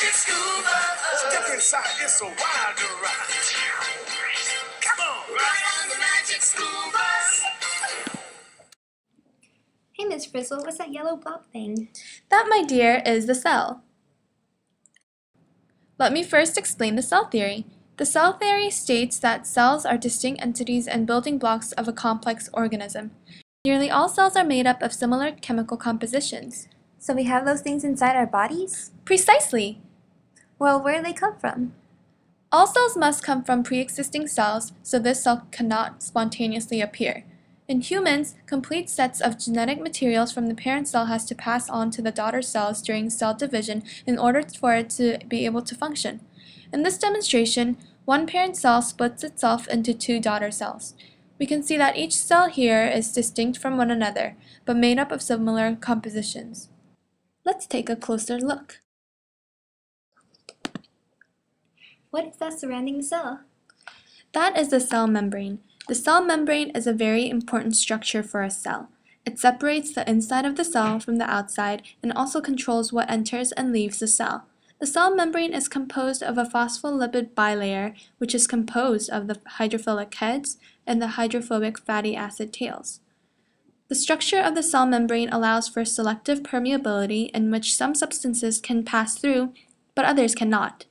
School bus. Step inside, it's a wild ride. Come on, ride on the magic school bus. Hey, Miss Frizzle, what's that yellow blob thing? That, my dear, is the cell. Let me first explain the cell theory. The cell theory states that cells are distinct entities and building blocks of a complex organism. Nearly all cells are made up of similar chemical compositions. So we have those things inside our bodies? Precisely! Well, where do they come from? All cells must come from pre-existing cells, so this cell cannot spontaneously appear. In humans, complete sets of genetic materials from the parent cell has to pass on to the daughter cells during cell division in order for it to be able to function. In this demonstration, one parent cell splits itself into two daughter cells. We can see that each cell here is distinct from one another, but made up of similar compositions. Let's take a closer look. What is that surrounding the cell? That is the cell membrane. The cell membrane is a very important structure for a cell. It separates the inside of the cell from the outside and also controls what enters and leaves the cell. The cell membrane is composed of a phospholipid bilayer, which is composed of the hydrophilic heads and the hydrophobic fatty acid tails. The structure of the cell membrane allows for selective permeability in which some substances can pass through, but others cannot.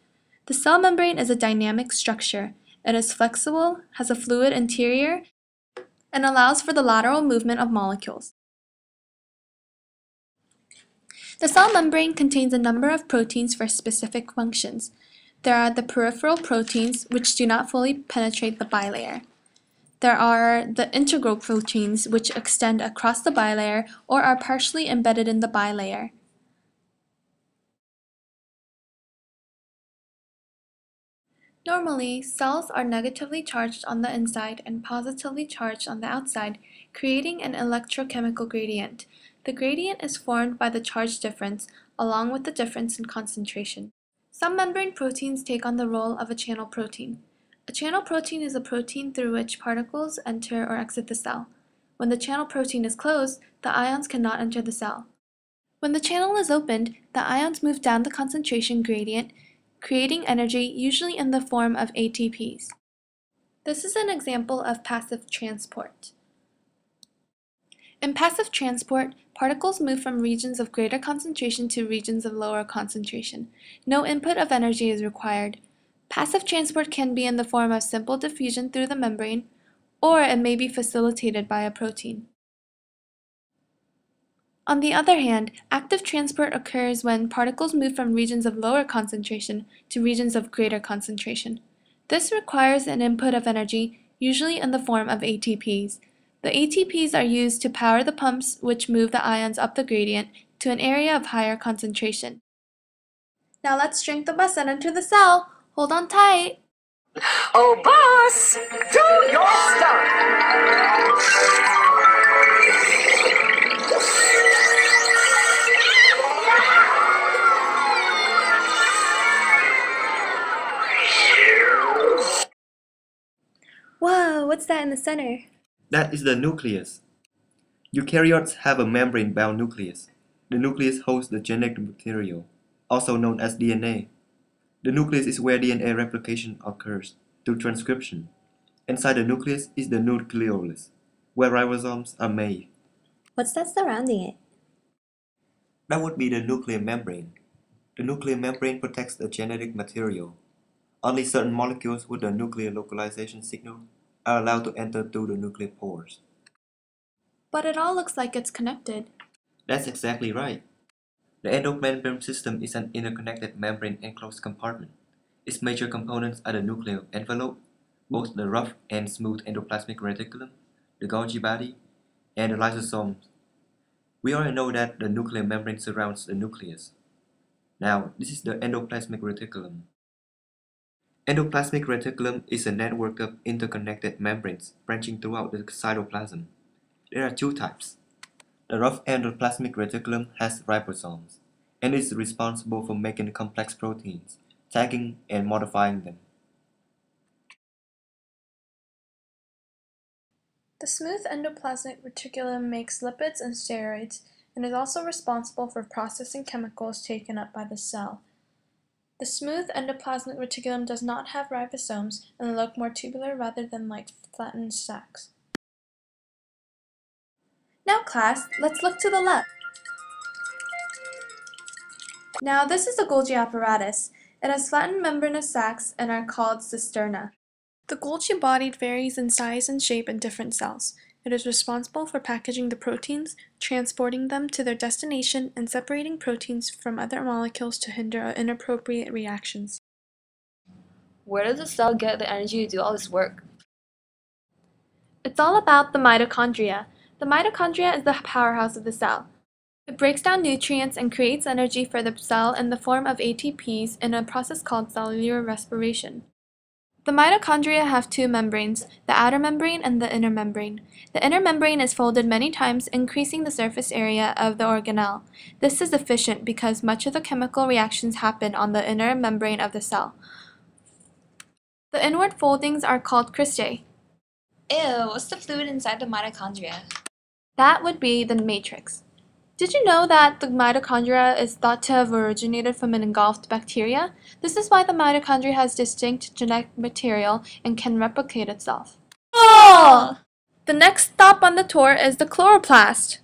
The cell membrane is a dynamic structure. It is flexible, has a fluid interior, and allows for the lateral movement of molecules. The cell membrane contains a number of proteins for specific functions. There are the peripheral proteins, which do not fully penetrate the bilayer. There are the integral proteins, which extend across the bilayer or are partially embedded in the bilayer. Normally, cells are negatively charged on the inside and positively charged on the outside, creating an electrochemical gradient. The gradient is formed by the charge difference, along with the difference in concentration. Some membrane proteins take on the role of a channel protein. A channel protein is a protein through which particles enter or exit the cell. When the channel protein is closed, the ions cannot enter the cell. When the channel is opened, the ions move down the concentration gradient, creating energy usually in the form of ATPs. This is an example of passive transport. In passive transport, particles move from regions of greater concentration to regions of lower concentration. No input of energy is required. Passive transport can be in the form of simple diffusion through the membrane, or it may be facilitated by a protein. On the other hand, active transport occurs when particles move from regions of lower concentration to regions of greater concentration. This requires an input of energy, usually in the form of ATPs. The ATPs are used to power the pumps which move the ions up the gradient to an area of higher concentration. Now let's shrink the bus and enter the cell. Hold on tight. Oh, bus, do your stuff. Whoa, what's that in the center? That is the nucleus. Eukaryotes have a membrane-bound nucleus. The nucleus holds the genetic material, also known as DNA. The nucleus is where DNA replication occurs through transcription. Inside the nucleus is the nucleolus, where ribosomes are made. What's that surrounding it? That would be the nuclear membrane. The nuclear membrane protects the genetic material. Only certain molecules with the nuclear localization signal are allowed to enter through the nuclear pores. But it all looks like it's connected. That's exactly right. The endomembrane system is an interconnected membrane enclosed compartment. Its major components are the nuclear envelope, both the rough and smooth endoplasmic reticulum, the Golgi body, and the lysosomes. We already know that the nuclear membrane surrounds the nucleus. Now, this is the endoplasmic reticulum. Endoplasmic reticulum is a network of interconnected membranes branching throughout the cytoplasm. There are two types. The rough endoplasmic reticulum has ribosomes, and is responsible for making complex proteins, tagging and modifying them. The smooth endoplasmic reticulum makes lipids and steroids, and is also responsible for processing chemicals taken up by the cell. The smooth endoplasmic reticulum does not have ribosomes and look more tubular rather than like flattened sacs. Now class, let's look to the left. Now this is the Golgi apparatus. It has flattened membranous sacs and are called cisterna. The Golgi body varies in size and shape in different cells. It is responsible for packaging the proteins, transporting them to their destination, and separating proteins from other molecules to hinder inappropriate reactions. Where does the cell get the energy to do all this work? It's all about the mitochondria. The mitochondria is the powerhouse of the cell. It breaks down nutrients and creates energy for the cell in the form of ATPs in a process called cellular respiration. The mitochondria have two membranes, the outer membrane and the inner membrane. The inner membrane is folded many times, increasing the surface area of the organelle. This is efficient because much of the chemical reactions happen on the inner membrane of the cell. The inward foldings are called cristae. Ew, what's the fluid inside the mitochondria? That would be the matrix. Did you know that the mitochondria is thought to have originated from an engulfed bacteria? This is why the mitochondria has distinct genetic material and can replicate itself. Oh! The next stop on the tour is the chloroplast.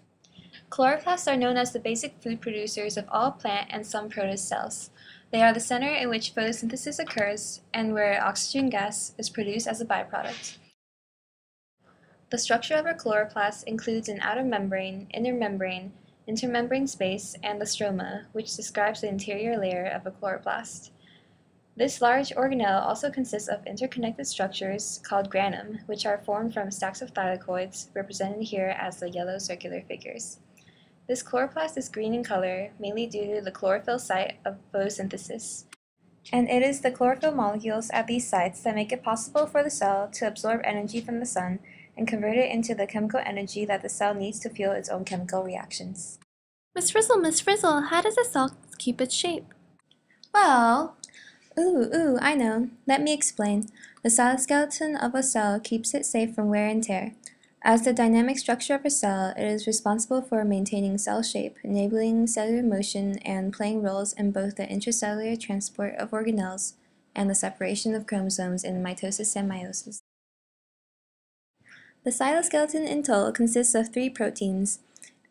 Chloroplasts are known as the basic food producers of all plant and some protist cells. They are the center in which photosynthesis occurs and where oxygen gas is produced as a byproduct. The structure of a chloroplast includes an outer membrane, inner membrane, intermembrane space, and the stroma, which describes the interior layer of a chloroplast. This large organelle also consists of interconnected structures called granum, which are formed from stacks of thylakoids, represented here as the yellow circular figures. This chloroplast is green in color, mainly due to the chlorophyll site of photosynthesis. And it is the chlorophyll molecules at these sites that make it possible for the cell to absorb energy from the sun and convert it into the chemical energy that the cell needs to fuel its own chemical reactions. Miss Frizzle, how does a cell keep its shape? Well, I know. Let me explain. The cytoskeleton of a cell keeps it safe from wear and tear. As the dynamic structure of a cell, it is responsible for maintaining cell shape, enabling cellular motion, and playing roles in both the intracellular transport of organelles and the separation of chromosomes in mitosis and meiosis. The cytoskeleton in total consists of 3 proteins: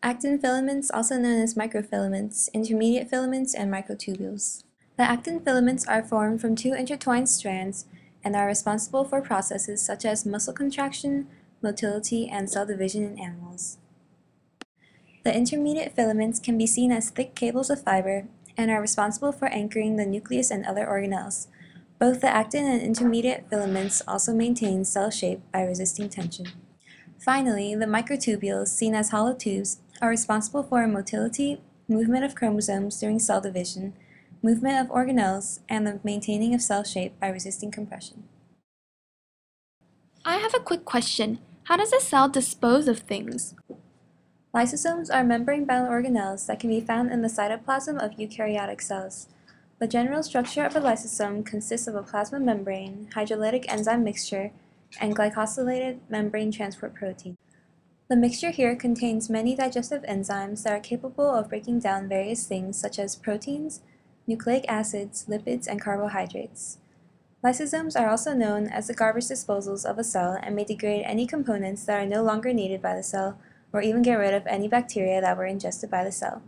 actin filaments, also known as microfilaments, intermediate filaments, and microtubules. The actin filaments are formed from 2 intertwined strands and are responsible for processes such as muscle contraction, motility, and cell division in animals. The intermediate filaments can be seen as thick cables of fiber and are responsible for anchoring the nucleus and other organelles. Both the actin and intermediate filaments also maintain cell shape by resisting tension. Finally, the microtubules, seen as hollow tubes, are responsible for motility, movement of chromosomes during cell division, movement of organelles, and the maintaining of cell shape by resisting compression. I have a quick question. How does a cell dispose of things? Lysosomes are membrane-bound organelles that can be found in the cytoplasm of eukaryotic cells. The general structure of a lysosome consists of a plasma membrane, hydrolytic enzyme mixture, and glycosylated membrane transport protein. The mixture here contains many digestive enzymes that are capable of breaking down various things such as proteins, nucleic acids, lipids, and carbohydrates. Lysosomes are also known as the garbage disposals of a cell and may degrade any components that are no longer needed by the cell, or even get rid of any bacteria that were ingested by the cell.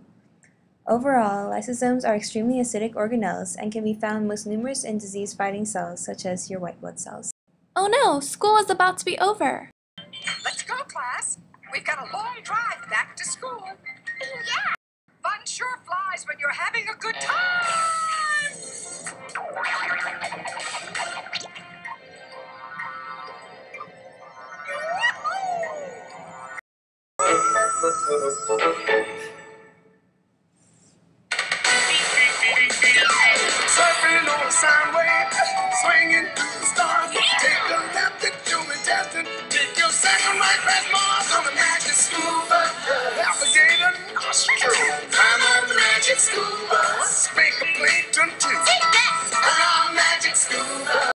Overall, lysosomes are extremely acidic organelles and can be found most numerous in disease-fighting cells such as your white blood cells. Oh no, school is about to be over. Let's go, class. We've got a long drive back to school. Yeah. Fun sure flies when you're having a good time. Surfing on a sound wave, swinging through the stars. Take a left at you and Take your second right past